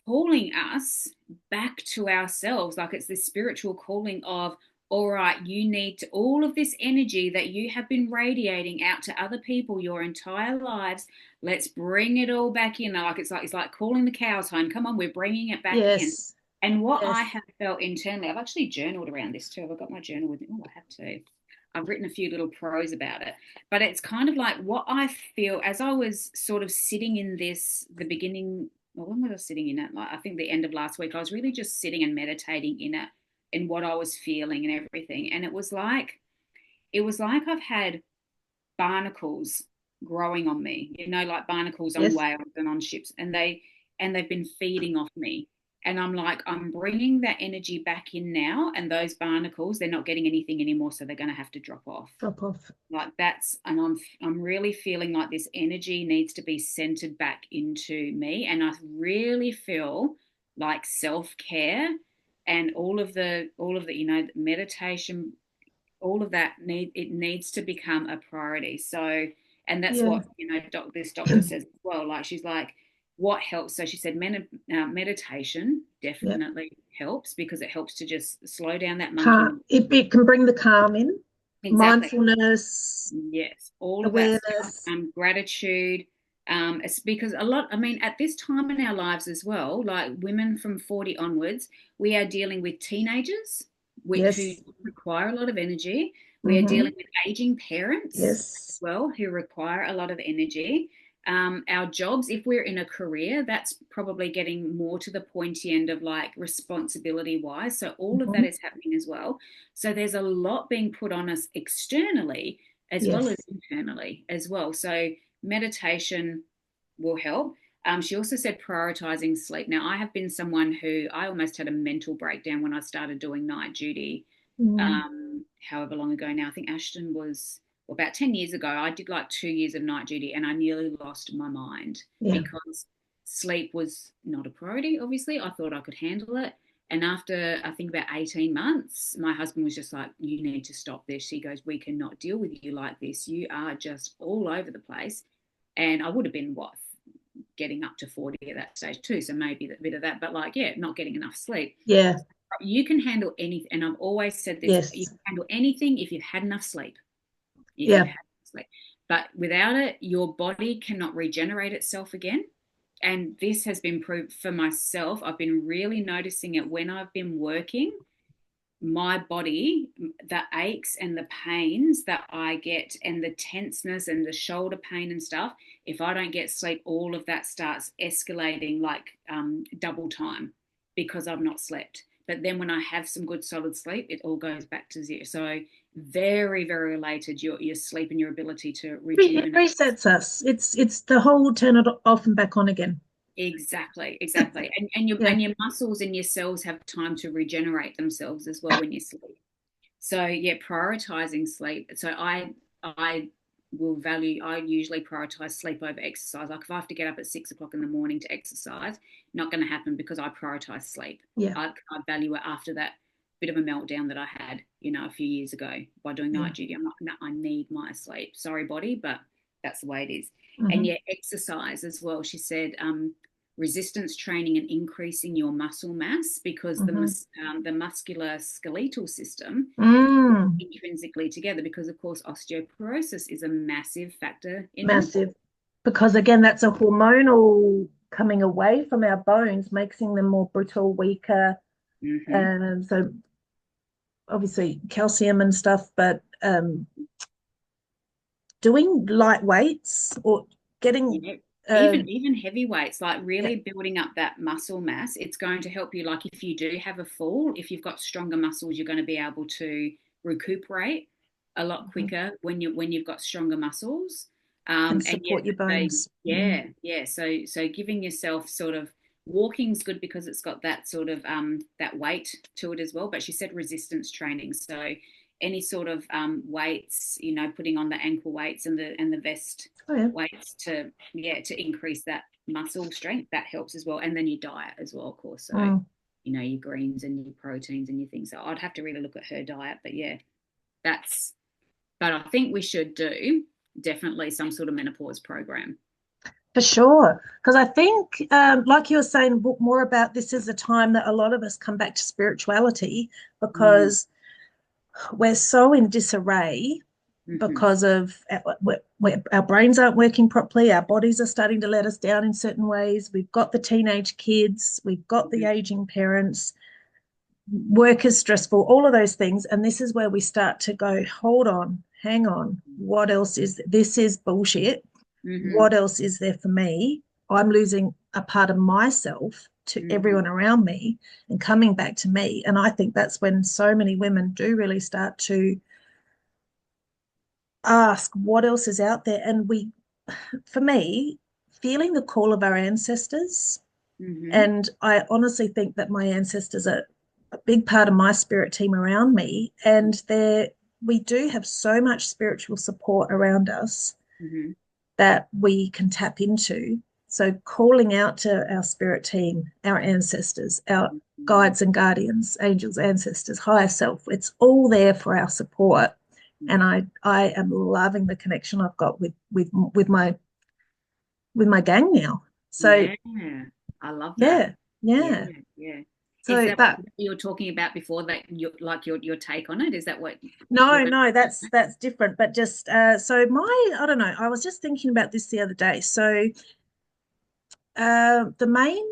calling us back to ourselves. Like it's this spiritual calling of, all right, you need to, all of this energy that you have been radiating out to other people your entire lives. Let's bring it all back in. Like it's like calling the cows home. Come on, we're bringing it back in. Yes. And what I Yes. have felt internally, I've actually journaled around this too. I've got my journal with me. Oh, I have to. I've written a few little prose about it. But it's kind of like what I feel as I was sort of sitting in this, the beginning, well, when was I sitting in it? Like I think the end of last week, I was really just sitting and meditating in it, in what I was feeling and everything. And it was like I've had barnacles growing on me, like barnacles on Yes. whales and on ships, and they've been feeding off me. And I'm like, I'm bringing that energy back in now, and those barnacles, they're not getting anything anymore, so they're going to have to drop off. Drop off. Like and I'm really feeling like this energy needs to be centered back into me, and I really feel like self-care and all of the meditation, all of that needs to become a priority. So, and that's Yeah. what this doctor says as well. Like she's like, what helps? So she said meditation Yeah. definitely helps because it helps to just slow down that monkey Calm. mind. It can bring the calm in, Exactly. mindfulness, Yes, all of that stuff. awareness. Gratitude. It's because a lot, I mean, at this time in our lives as well, like women from 40 onwards, we are dealing with teenagers who Yes. require a lot of energy. We are Mm-hmm. dealing with aging parents as Yes. well who require a lot of energy. Our jobs, if we're in a career, that's probably getting more to the pointy end of like responsibility wise. So all of Mm-hmm. that is happening as well. So there's a lot being put on us externally as well as Yes. internally as well. So meditation will help. She also said prioritizing sleep. Now, I have been someone who I almost had a mental breakdown when I started doing night duty, Mm. however long ago now. I think Ashton was well, about 10 years ago. I did like 2 years of night duty and I nearly lost my mind Yeah. because sleep was not a priority, obviously. I thought I could handle it. And after I think about 18 months, my husband was just like, you need to stop this. He goes, we cannot deal with you like this. You are just all over the place. And I would have been what, getting up to 40 at that stage too. So maybe a bit of that, but like, yeah, not getting enough sleep. Yeah. You can handle anything. And I've always said this, you Yes. can handle anything if you've had enough sleep. If you've Yeah. had enough sleep. But without it, your body cannot regenerate itself again. And this has been proved for myself. I've been really noticing it when I've been working my body, the aches and the pains that I get, and the tenseness and the shoulder pain and stuff, if I don't get sleep, all of that starts escalating like double time because I've not slept. But then when I have some good solid sleep, it all goes back to zero. So very, very related your sleep and your ability to It rejuvenate. resets us. It's the whole turn it off and back on again. Exactly, exactly. Yeah. And your muscles and your cells have time to regenerate themselves as well when you sleep. So yeah, prioritizing sleep. So I will value. I usually prioritize sleep over exercise. Like if I have to get up at 6 o'clock in the morning to exercise, not going to happen because I prioritize sleep. Yeah. I value it after that bit of a meltdown that I had, a few years ago by doing Yeah. night duty. I'm not. No, I need my sleep. Sorry, body, but that's the way it is. And Mm-hmm. yeah, exercise as well. She said resistance training and increasing your muscle mass because Mm-hmm. the muscular skeletal system Mm. intrinsically together because of course osteoporosis is a massive factor in menopause. Massive. Because again, that's a hormonal coming away from our bones, making them more brittle, weaker. Mm-hmm. And so obviously calcium and stuff, but doing light weights or getting Yeah. uh, Even heavy weights, like yeah. really building up that muscle mass, it's going to help you. Like if you do have a fall, if you've got stronger muscles, you're going to be able to recuperate a lot Mm-hmm. quicker when you've got stronger muscles. And And yes, support your they, bones. Mm. yeah, yeah. So giving yourself sort of walking's good because it's got that sort of that weight to it as well. But she said resistance training, so any sort of weights, putting on the ankle weights and the vest Oh yeah. weights to increase that muscle strength, that helps as well. And then your diet as well, of course. So Mm. your greens and your proteins and your things. So I'd have to really look at her diet, but yeah, that's. But I think we should do definitely some sort of menopause program. For sure. Because I think, like you were saying, more about this is a time that a lot of us come back to spirituality Mm, because we're so in disarray mm-hmm, because of our brains aren't working properly, our bodies are starting to let us down in certain ways. We've got the teenage kids, we've got the mm-hmm, aging parents, work is stressful, all of those things. And this is where we start to go, hold on, hang on, what else is this? Is bullshit. mm-hmm, What else is there for me? I'm losing a part of myself to mm-hmm, everyone around me and coming back to me. And I think that's when so many women do really start to ask what else is out there. And for me, feeling the call of our ancestors, mm-hmm, and I honestly think that my ancestors are a big part of my spirit team around me. And we do have so much spiritual support around us mm-hmm, that we can tap into. So calling out to our spirit team, our ancestors, our mm-hmm, guides and guardians, angels, ancestors, higher self, it's all there for our support. And yeah. I am loving the connection I've got with my gang now. So Yeah. I love that. yeah, Yeah, yeah. yeah. Is So that what but you were talking about before, that your take on it? Is that what you're no, going no, that's different. But just so my I don't know, I was just thinking about this the other day. So the main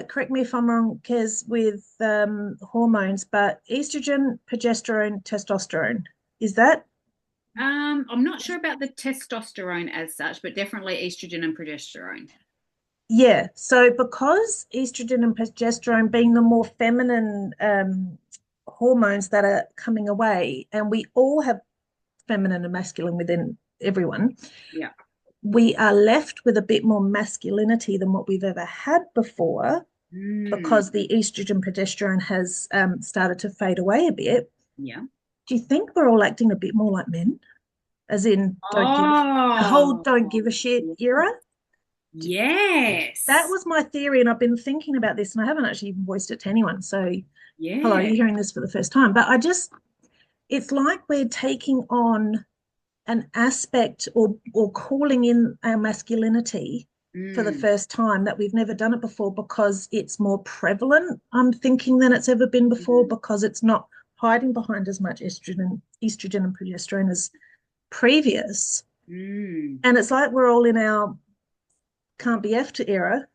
correct me if I'm wrong, Kez, with hormones, but estrogen, progesterone, testosterone. Is that? I'm not sure about the testosterone as such, but definitely estrogen and progesterone. Yeah. So because estrogen and progesterone being the more feminine hormones that are coming away, and we all have feminine and masculine within everyone, Yeah. we are left with a bit more masculinity than what we've ever had before Mm, because the estrogen progesterone has started to fade away a bit. yeah. Do you think we're all acting a bit more like men? As in, don't give a the whole Oh, don't give a shit era? That yes. was my theory, and I've been thinking about this, and I haven't actually even voiced it to anyone. So, hello, Yeah. you're hearing this for the first time. But it's like we're taking on an aspect or calling in our masculinity for the Mm, first time that we've never done it before because it's more prevalent, I'm thinking, than it's ever been before mm, because it's not hiding behind as much estrogen and progesterone as previous. mm. And it's like we're all in our can't be F to era.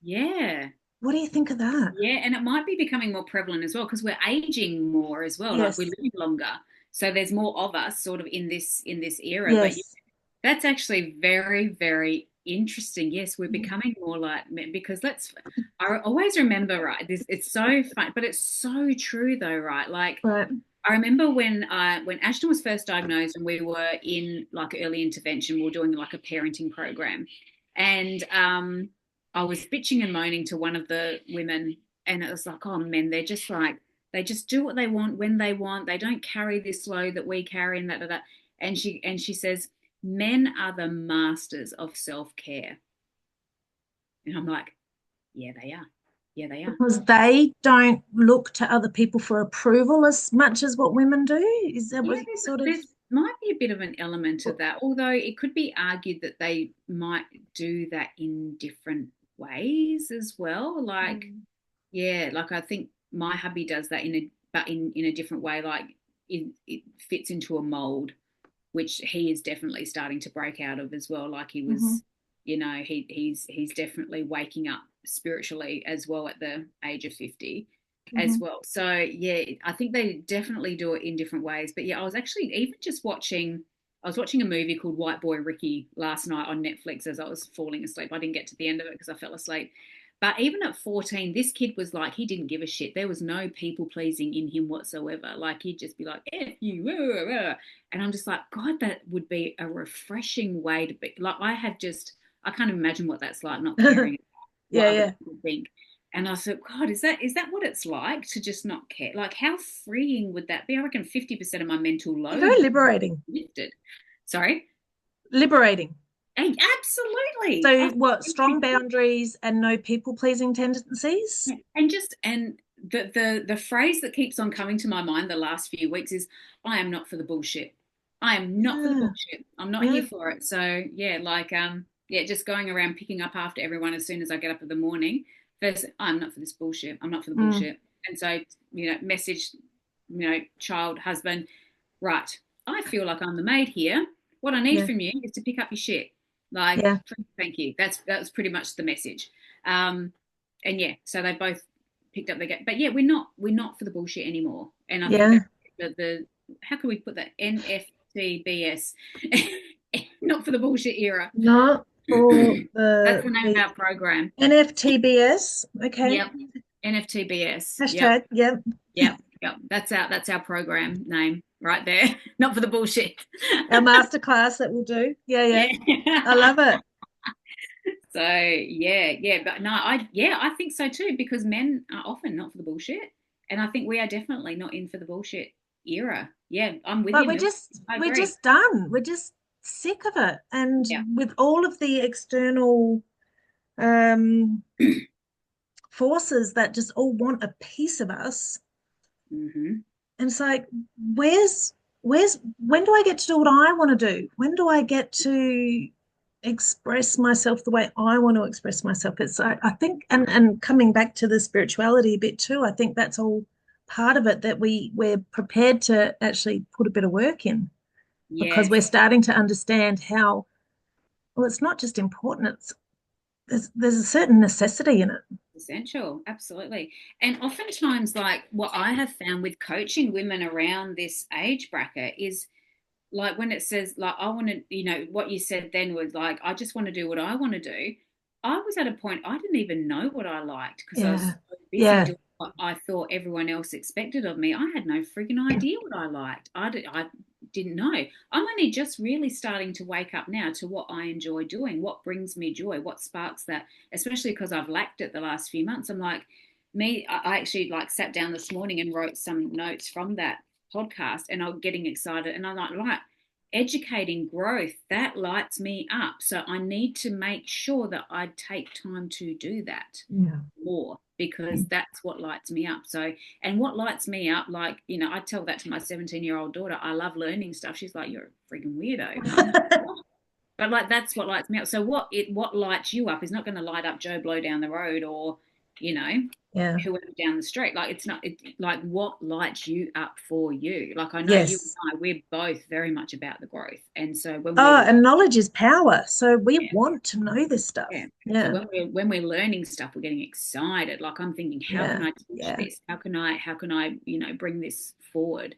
Yeah. What do you think of that? Yeah, and it might be becoming more prevalent as well because we're aging more as well. Like we Yes, live longer, so there's more of us sort of in this era. But yeah, yes, that's actually very, very interesting. Yes, we're yeah, becoming more like men because I always remember, right? This it's so fun, but it's so true though, right? Like right. I remember when Ashton was first diagnosed and we were in like early intervention, we were doing like a parenting program, and I was bitching and moaning to one of the women, and it was like, oh men, they're just like they just do what they want when they want. They don't carry this load that we carry, and that. And she says, men are the masters of self care, and I'm like, yeah, they are. Yeah, they are. Because they don't look to other people for approval as much as what women do. Is that Yeah, what sort of? there's might be a bit of an element of that, although it could be argued that they might do that in different ways as well. Like, Mm, yeah, like I think my hubby does that in a different way. Like, it fits into a mold, which he is definitely starting to break out of as well. Like he mhm, was, he's definitely waking up spiritually as well at the age of 50 as mhm. well. So yeah, I think they definitely do it in different ways. But yeah, I was actually even just watching. I was watching a movie called White Boy Ricky last night on Netflix as I was falling asleep. I didn't get to the end of it because I fell asleep. But even at 14, this kid was like, he didn't give a shit. There was no people pleasing in him whatsoever. Like, he'd just be like, F you. And I'm just like, God, that would be a refreshing way to be. Like, I can't imagine what that's like, not caring what Yeah, other yeah. people think. And I thought, God, is that what it's like to just not care? Like, how freeing would that be? I reckon 50% of my mental Yeah, very load would liberating. be lifted. Sorry? Liberating. And absolutely. So, what? Strong Absolutely. boundaries and no people pleasing tendencies. Yeah. And the phrase that keeps on coming to my mind the last few weeks is, I am not for the bullshit. I am not for the Yeah, bullshit. I'm not here yeah, for it. So yeah, like yeah, just going around picking up after everyone as soon as I get up in the morning. First, I'm not for this bullshit. I'm not for the mm, bullshit. And so, message, child, husband, right. I feel like I'm the maid here. What I need yeah, from you is to pick up your shit. Like, yeah, thank you. That's pretty much the message. Um, and yeah, so they both picked up their game. But yeah, we're not for the bullshit anymore. And I think yeah. that the how can we put that NFTBS, not for the bullshit era. Not for That's the name of our program. NFTBS. Okay. Yep, NFTBS. Yep, Hashtag. Yep. yep, yep. That's our program name right there. Not for the bullshit. Our masterclass that we'll do. Yeah, yeah. I Yeah. love it. So yeah, but no, I think so too because men are often not for the bullshit, and I think we are definitely not in for the bullshit era. Yeah, I'm with Like you, Mill. I we're agree. just done. We're just sick of it. And Yeah. with all of the external um forces that just all want a piece of us, Hmm. and it's like, where's when do I get to do what I want to do? When do I get to express myself the way I want to express myself. It's I think, and coming back to the spirituality a bit too, I think that's all part of it, that we're prepared to actually put a bit of work in, because we're Yes, starting to understand how, well, it's not just important, it's there's a certain necessity in it. essential. Absolutely. And oftentimes, like what I have found with coaching women around this age bracket is like when it says like I want to, what you said then was like I just want to do what I want to do. I was at a point I didn't even know what I liked because I was Yeah. so busy Yeah. doing what I thought everyone else expected of me. I had no frigging idea what I liked. I didn't know. I'm only just really starting to wake up now to what I enjoy doing, what brings me joy, what sparks that, especially because I've lacked it the last few months. I'm like, I actually like sat down this morning and wrote some notes from that podcast and I'm getting excited and I'm like, right, educating growth, that lights me up. So I need to make sure that I take time to do that Yeah. more because that's what lights me up. So, and what lights me up, like, I tell that to my 17-year-old daughter, I love learning stuff. She's like, you're a freaking weirdo. And I'm like, what? But like, that's what lights me up. So what lights you up is not going to light up Joe Blow down the road or, you know, Yeah. whoever down the street. Like it's not like what lights you up for you. Like I know you Yes. and I, we're both very much about the growth. And so when Oh, we're and knowledge is power. So we yeah, want to know this stuff. yeah. So Yeah. when we're learning stuff, we're getting excited. Like I'm thinking, how can Yeah. I teach Yeah. this? How can I, bring this forward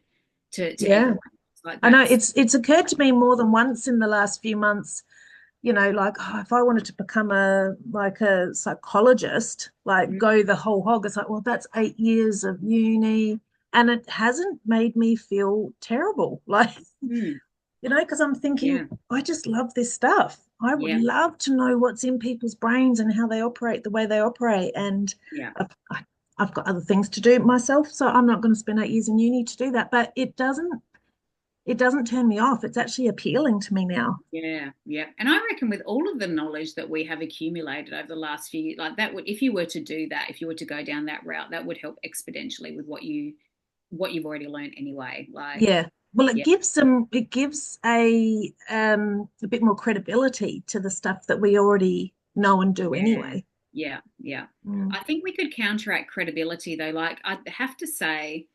to Yeah. everyone? Like I know that's it's occurred to me more than once in the last few months, like, oh, if I wanted to become a psychologist, like mm, go the whole hog, it's like, well, that's 8 years of uni, and it hasn't made me feel terrible. Like, mm, because I'm thinking, yeah, I just love this stuff. I would yeah, love to know what's in people's brains and how they operate the way they operate. And yeah. I've got other things to do myself, so I'm not going to spend 8 years in uni to do that. But it doesn't turn me off. It's actually appealing to me now. Yeah, yeah. And I reckon with all of the knowledge that we have accumulated over the last few years, like that would, if you were to do that, if you were to go down that route, that would help exponentially with what you've already learned anyway. Like, Yeah. Well, it yeah, gives a bit more credibility to the stuff that we already know and do yeah, anyway. yeah, yeah. Mm. I think we could counteract credibility though. Like, I have to say,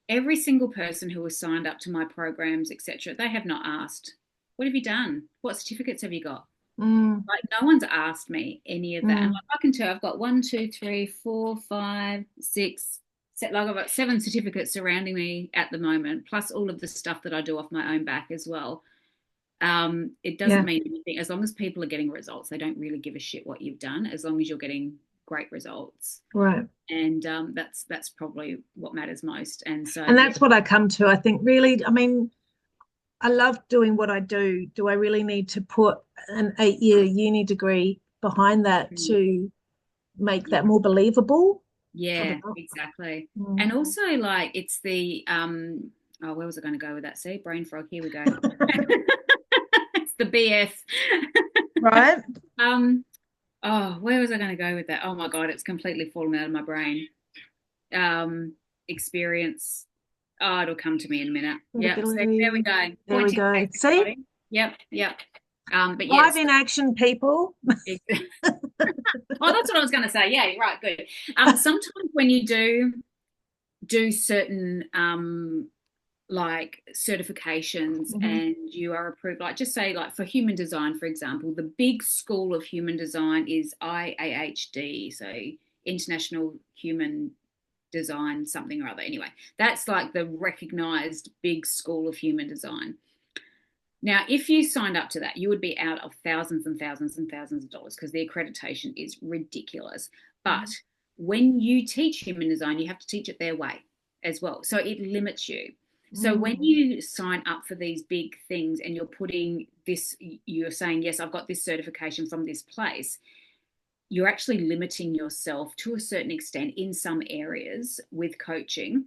every single person who has signed up to my programs, etc., they have not asked, "What have you done? What certificates have you got?" Mm. Like no one's asked me any of that. And Mm. like I can tell I've got one, two, three, four, five, six, like I've got 7 certificates surrounding me at the moment, plus all of the stuff that I do off my own back as well. It doesn't Yeah. mean anything. As long as people are getting results, they don't really give a shit what you've done, as long as you're getting great results. Right. And that's probably what matters most. And so And yeah. that's what I come to. I think really, I mean, I love doing what I do. Do I really need to put an 8 year uni degree behind that Mm, to make yeah. that more believable? Probably Yeah, not. exactly. Mm. And also like it's the oh, where was I going to go with that? See, brain frog, here we go. It's the BS. Right. um oh, where was I going to go with that? Oh my God, it's completely fallen out of my brain. Um experience. Oh, it'll come to me in a minute. Yep. So there we Credibility. go. There we Pointing go. case, See? everybody. Yep, yep. But Live yes. in action, people. Oh, that's what I was going to say. Yeah, right, good. Sometimes when you do certain like certifications Mhm. and you are approved, like just say like for human design, for example, the big school of human design is IAHD, so International Human Design something or other. Anyway, that's like the recognized big school of human design. Now, if you signed up to that, you would be out of thousands and thousands and thousands of dollars because the accreditation is ridiculous. But when you teach human design, you have to teach it their way as well. So it limits you. So when Mm. you sign up for these big things and you're putting this, you're saying, yes, I've got this certification from this place, you're actually limiting yourself to a certain extent in some areas with coaching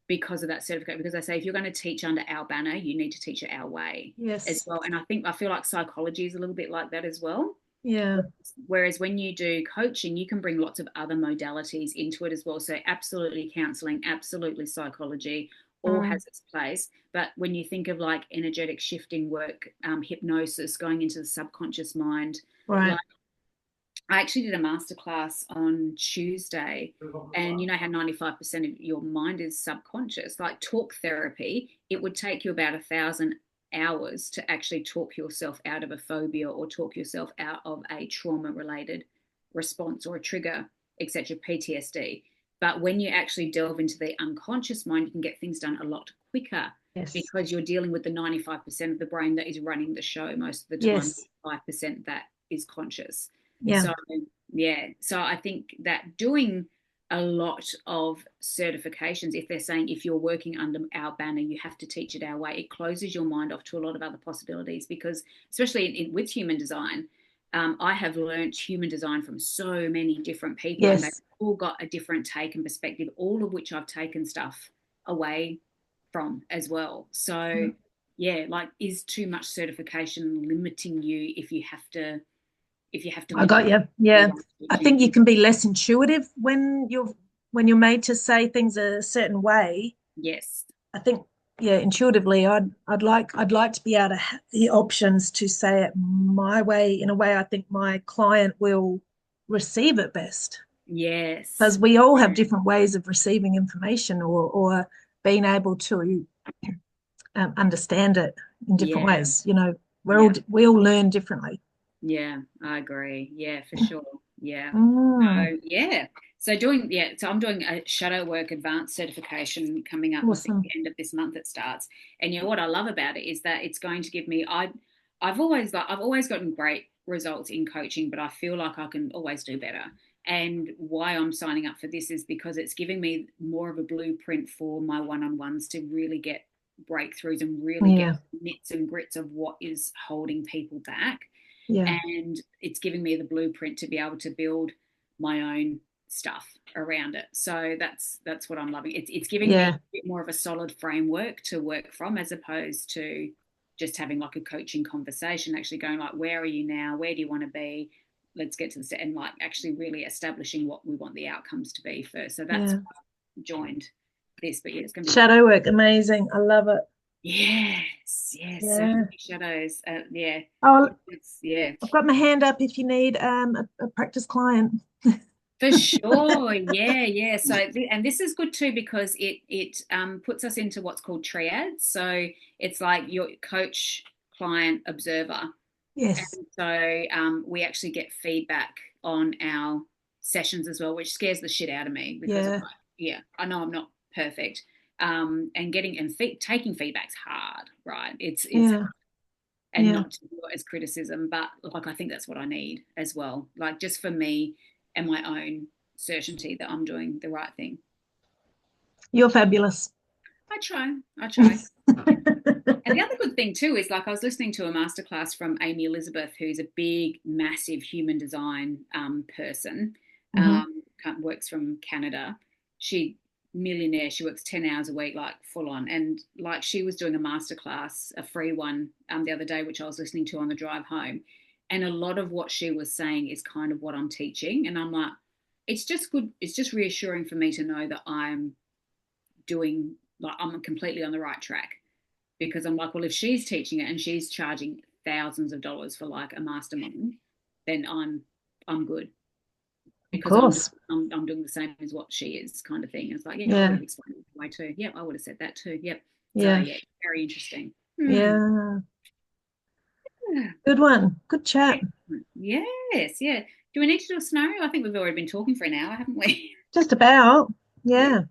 because of that certificate. Because I say, if you're going to teach under our banner, you need to teach it our way as Yes. well. And I feel like psychology is a little bit like that as well. Yeah. Whereas when you do coaching, you can bring lots of other modalities into it as well. So absolutely counseling, absolutely psychology, all has its place. But when you think of like energetic shifting work, hypnosis, going into the subconscious mind, Right. like I actually did a masterclass on Tuesday, and you know how 95% of your mind is subconscious. Like talk therapy, it would take you about 1,000 hours to actually talk yourself out of a phobia or talk yourself out of a trauma related response or a trigger, etc., PTSD. But when you actually delve into the unconscious mind, you can get things done a lot quicker Yes. because you're dealing with the 95% of the brain that is running the show most of the time, Yes. 5% that is conscious. Yeah. So, yeah. So I think that doing a lot of certifications, if they're saying if you're working under our banner, you have to teach it our way, it closes your mind off to a lot of other possibilities because, especially with human design, I have learned human design from so many different people and they've Yes. all got a different take and perspective, all of which I've taken stuff away from as well. So, Mm. yeah, like is too much certification limiting you if you have to I got literally you. do Yeah. one I teaching. think you can be less intuitive when you're made to say things a certain way. Yes. I think, yeah, intuitively, I'd like to be able to have the options to say it my way in a way I think my client will receive it best. Yes. Because we all have different ways of receiving information or being able to understand it in different Yeah. ways. You know, Yeah. we all learn differently. Yeah. I agree. Yeah, for sure. Yeah. Mm, So yeah. So I'm doing a shadow work advanced certification coming up, I think awesome. the end of this month it starts. And you know what I love about it is that it's going to give me I've always gotten great results in coaching, but I feel like I can always do better. And why I'm signing up for this is because it's giving me more of a blueprint for my one-on-ones to really get breakthroughs and really get Yeah, nits and grits of what is holding people back, yeah, and it's giving me the blueprint to be able to build my own stuff around it. So that's what I'm loving. It's giving me yeah, a bit more of a solid framework to work from as opposed to just having like a coaching conversation, actually going like, where are you now? Where do you want to be? Let's get to the set and like actually really establishing what we want the outcomes to be first. So that's yeah. why I joined this, but yeah, it's going to be really Shadow work, amazing. I love it. yes, so Yeah. many shadows. Yeah, Oh, it's yeah. I've got my hand up if you need a practice client. For sure, yeah, yeah. So, and this is good too because it puts us into what's called triads. So it's like your coach, client, observer, Yes. and so we actually get feedback on our sessions as well, which scares the shit out of me because I'm Yeah. like, yeah, I know I'm not perfect, and getting and taking feedback's hard, right? It's Yeah. and Yeah. not to do it as criticism, but like I think that's what I need as well. Like just for me and my own certainty that I'm doing the right thing. You're fabulous. I try. I try. And the other good thing too is like I was listening to a masterclass from Amy Elizabeth, who's a big, massive human design person, Hmm. works from Canada. She millionaire. She works 10 hours a week, like full on. And like she was doing a masterclass, a free one, the other day, which I was listening to on the drive home. And a lot of what she was saying is kind of what I'm teaching. And I'm like, it's just good. It's just reassuring for me to know that doing like I'm completely on the right track because I'm like, well, if she's teaching it and she's charging thousands of dollars for like a mastermind, then I'm good Of because course. I'm doing the same as what she is, kind of thing. And it's like, yeah, I would Yeah. have explained it that way too. Yep, I would have said that too. Yep. So Yeah. yeah, very interesting. Hmm. Yeah. Good one. Good chat. Excellent. Yes, yeah. Do we need to do a scenario? I think we've already been talking for an hour, haven't we? Just about. Yeah,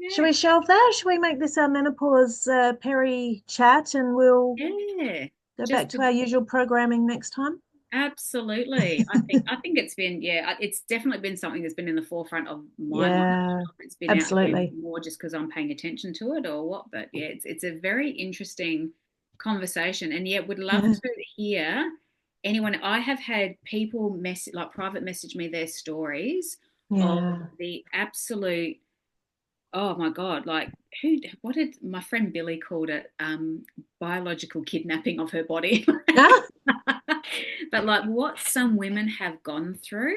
Yeah. Should yeah, we shelve that? Should we make this our menopause peri chat and we'll yeah. go back Just to to our usual programming next time? Absolutely. I think it's been, yeah, it's definitely been something that's been in the forefront of my mind. Yeah, It's been out there absolutely. more just because I'm paying attention to it or what, but yeah, it's a very interesting conversation. And yeah, would love Yeah. to hear anyone. I have had people private message me their stories of Yeah. the absolute, oh my God, like what did my friend Billy called it? Biological kidnapping of her body. Ah, But like what some women have gone through,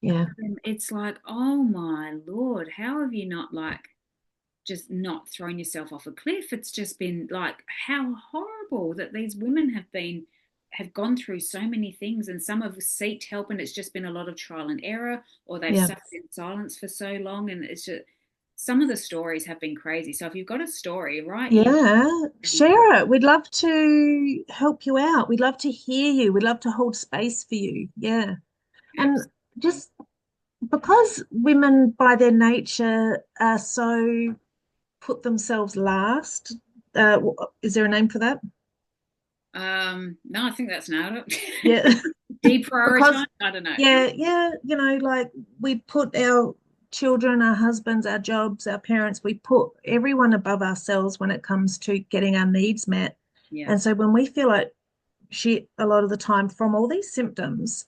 yeah. and it's like, oh my Lord, how have you not like just not thrown yourself off a cliff. It's just been like how horrible that these women have gone through so many things, and some have sought help and it's just been a lot of trial and error, or they've Yeah. suffered in silence for so long, and it's just some of the stories have been crazy. So if you've got a story, right, you Yeah. know, Share it. We'd love to help you out. We'd love to hear you. We'd love to hold space for you. Yeah. And absolutely. just because women by their nature are so put themselves last, is there a name for that? No, I think that's nailed it. Yeah. Deprioritize. Because I don't know. yeah, like we put our children, our husbands, our jobs, our parents, we put everyone above ourselves when it comes to getting our needs met. Yeah. And so when we feel like shit a lot of the time from all these symptoms,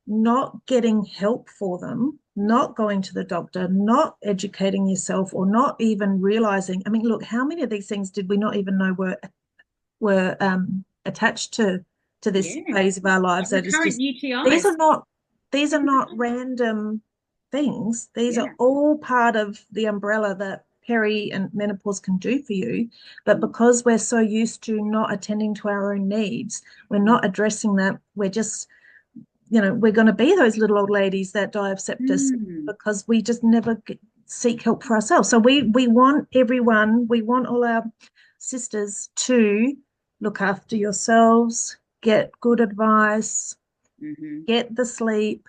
not getting help for them, not going to the doctor, not educating yourself, or not even realizing. I mean, look, how many of these things did we not even know were attached to this Yeah. phase of our lives? That is Recurrent just these UTIs. are not these are not random things. These Yeah. are all part of the umbrella that peri and menopause can do for you. But Mm, because we're so used to not attending to our own needs, we're mm, not addressing that. We're just, we're going to be those little old ladies that die of sepsis mm, because we just never seek help for ourselves. So we want everyone, we want all our sisters to look after yourselves, get good advice, mhm, get the sleep,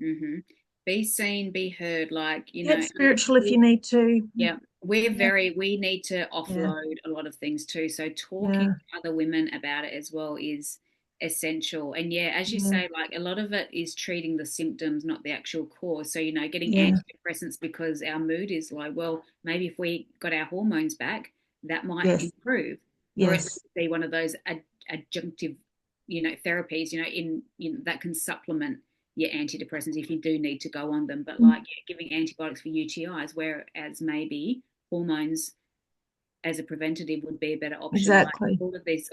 mhm. Be seen, be heard. Like, get spiritual if you need to. yeah, Yeah, we need to yeah, offload a lot of things too. So talking yeah, to other women about it as well is essential. And yeah, as you yeah, say, like a lot of it is treating the symptoms, not the actual cause. So, getting yeah, antidepressants because our mood is low. Well, maybe if we got our hormones back, that might yes, improve. Whereas it yes, could be one of those adjunctive, therapies, that can supplement your antidepressants if you do need to go on them. But like giving antibiotics for UTIs, whereas maybe hormones as a preventative would be a better option. Like exactly.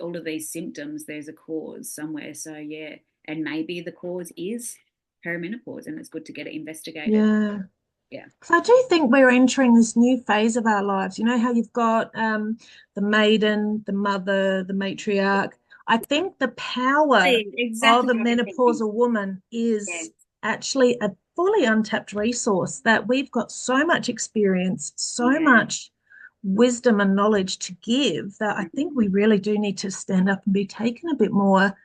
all of these symptoms, there's a cause somewhere. So yeah, and maybe the cause is perimenopause, and it's good to get it investigated. Yeah. Yeah. So I do think we're entering this new phase of our lives. You know how you've got the maiden, the mother, the matriarch. I think the power of Exactly a what I've been thinking. menopausal woman Yes. is actually a fully untapped resource that we've got so much experience, so Yeah. much wisdom and knowledge to give that I think we Mhm. really do need to stand up and be taken a bit more,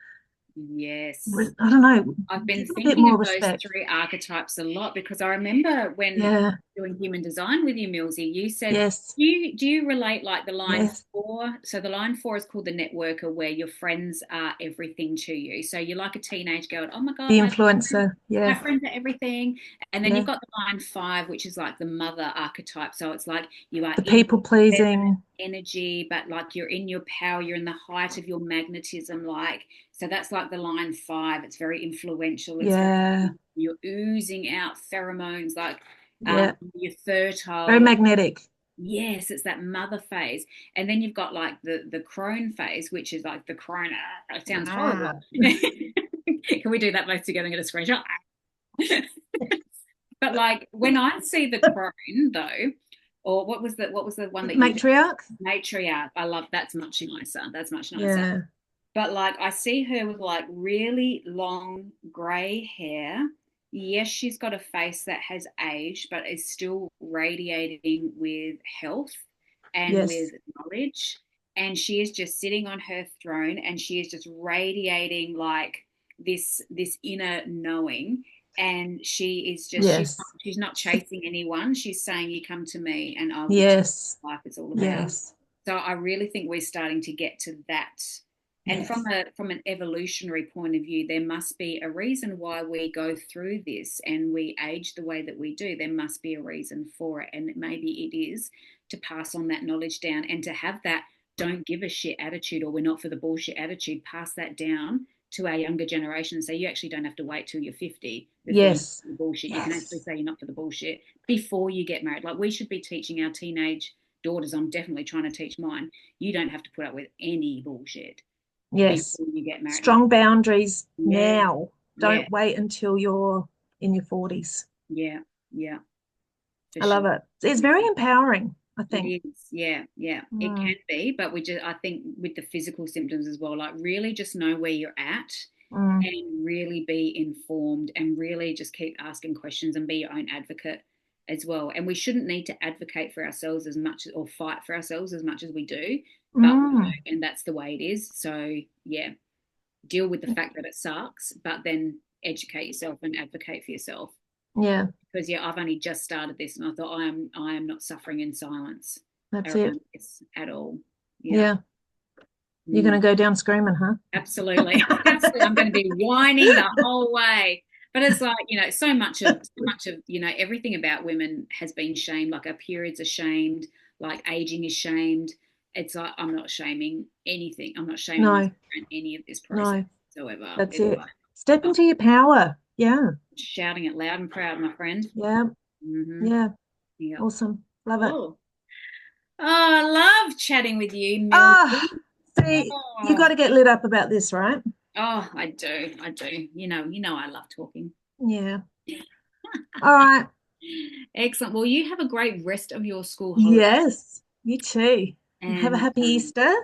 Yes. I don't know, I've been given a bit thinking more of those respect. three archetypes a lot because I remember when Yeah. doing human design with you, Millsy, you said, Yes. do you relate like the line Yes. four? So the line four is called the networker, where your friends are everything to you. So you're like a teenage girl. Oh my God, The my influencer. my Yeah. friends are everything. And then you've Yeah. got the line five, which is like the mother archetype. So it's like you are The in people your feminine pleasing. energy, but like you're in your power, you're in the height of your magnetism. Like, so that's like the line five. It's very influential. It's very, Yeah. you're oozing out pheromones, like Yeah. you're Very fertile. magnetic. Yes, it's that mother phase. And then you've got like the crone phase, which is like the crone. It sounds horrible. Ah. Can we do that both together and get a screenshot? But like when I see the crone though, or what was the one that you just Matriarch. matriarch? I love that's much nicer. That's much nicer. Yeah. But like I see her with like really long grey hair. Yes, she's got a face that has aged, but is still radiating with health and with Yes. knowledge. And she is just sitting on her throne and she is just radiating like this inner knowing. And she is just Yes. she's not chasing anyone. She's saying, "You come to me, and I will tell Yes. you what life is all about." Yes. So I really think we're starting to get to that. And Yes. from an evolutionary point of view, there must be a reason why we go through this and we age the way that we do. There must be a reason for it. And maybe it is to pass on that knowledge down and to have that don't give a shit attitude, or we're not for the bullshit attitude, pass that down to our younger generation. So you actually don't have to wait till you're 50 before you Yes. the bullshit. You can actually Yes. say you're not for the bullshit before you get married. Like we should be teaching our teenage daughters. I'm definitely trying to teach mine. You don't have to put up with any bullshit Yes. before you get married. Like, Strong boundaries yeah, now. yeah, Don't wait until you're in your 40s. yeah, yeah, for I love sure. it. It's very empowering. I It think. is, yeah, yeah. It can Mm, be, but I think with the physical symptoms as well, like really just know where you're at mm, and really be informed and really just keep asking questions and be your own advocate as well. And we shouldn't need to advocate for ourselves as much or fight for ourselves as much as we do, but we mm. do, and that's the way it is. So, yeah, deal with the fact that it sucks, but then educate yourself and advocate for yourself. Yeah, Because yeah, I've only just started this, and I thought I am not suffering in silence that's it. around this at all. Yeah. Yeah. You're Mm. going to go down screaming, huh? Absolutely. Absolutely. I'm going to be whining the whole way. But it's like, so much of, everything about women has been shamed. Like our periods are shamed, like aging is shamed. It's like I'm not shaming anything. I'm not shaming myself No, in any of this process no, whatsoever. that's It's it. like Step I'm into your power. Yeah, shouting it loud and proud, my friend. yeah, Hmm. yeah. Yeah. Awesome. Love it. Cool. Oh, I love chatting with you, Ah, Milky. see, you got Oh, to get lit up about this, right? oh, I do. I do. I love talking. Yeah. All right. Excellent. Well, you have a great rest of your school holiday. Yes, you too. And have a And happy Easter.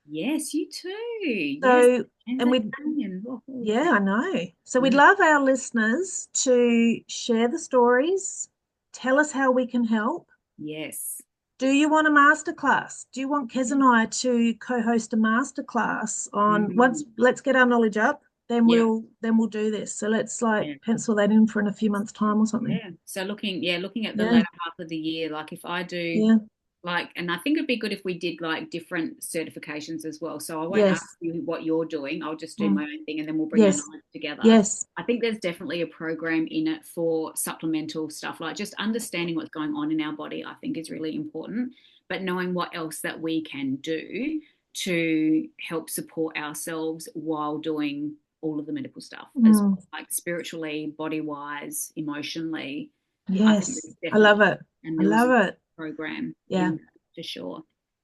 yes, you too. Yes. So, and Anzac we, Day and all the yeah, things. I know. So we'd Mm, love our listeners to share the stories, tell us how we can help. yes. Do you want a masterclass? Do you want Kez and I to co-host a masterclass on once Mm, let's get our knowledge up, yeah. then we'll do this. So let's like Yeah. pencil that in for in a few months' time or something. Yeah. So looking at the Yeah, latter half of the year, like if I do yeah, and I think it'd be good if we did like different certifications as well. So I won't ask yes, you what you're doing. I'll just do mm, my own thing and then we'll bring our yes, knowledge together. yes, I think there's definitely a program in it for supplemental stuff, like just understanding what's going on in our body, I think is really important. But knowing what else that we can do to help support ourselves while doing all of the medical stuff as mm, well, like spiritually, body wise, emotionally. I think yes. there's I love definitely it. and I there was love a it. program Yeah, in for sure.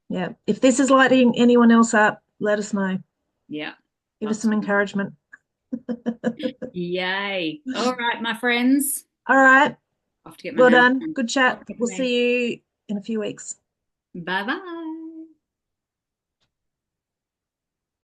yeah. If this is lighting anyone else up, let us know. Yeah, Give us some absolutely. encouragement. Yay. All right, my friends. All right. Off to get my Well nails done. done. Good Talk chat. to you We'll later. see you in a few weeks. Bye bye.